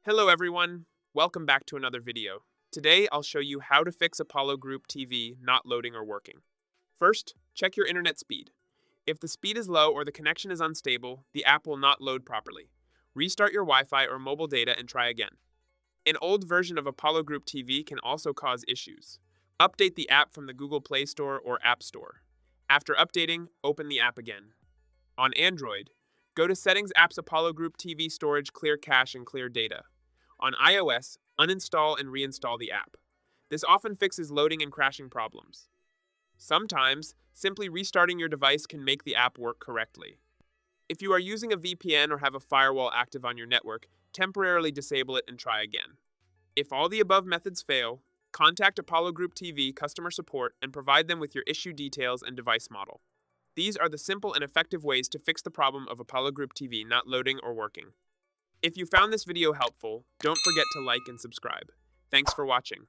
Hello everyone, welcome back to another video. Today I'll show you how to fix Apollo Group TV not loading or working. First, check your internet speed. If the speed is low or the connection is unstable, the app will not load properly. Restart your Wi-Fi or mobile data and try again. An old version of Apollo Group TV can also cause issues. Update the app from the Google Play Store or App Store. After updating, open the app again. On Android, go to Settings Apps Apollo Group TV Storage Clear Cache and Clear Data. On iOS, uninstall and reinstall the app. This often fixes loading and crashing problems. Sometimes, simply restarting your device can make the app work correctly. If you are using a VPN or have a firewall active on your network, temporarily disable it and try again. If all the above methods fail, contact Apollo Group TV customer support and provide them with your issue details and device model. These are the simple and effective ways to fix the problem of Apollo Group TV not loading or working. If you found this video helpful, don't forget to like and subscribe. Thanks for watching.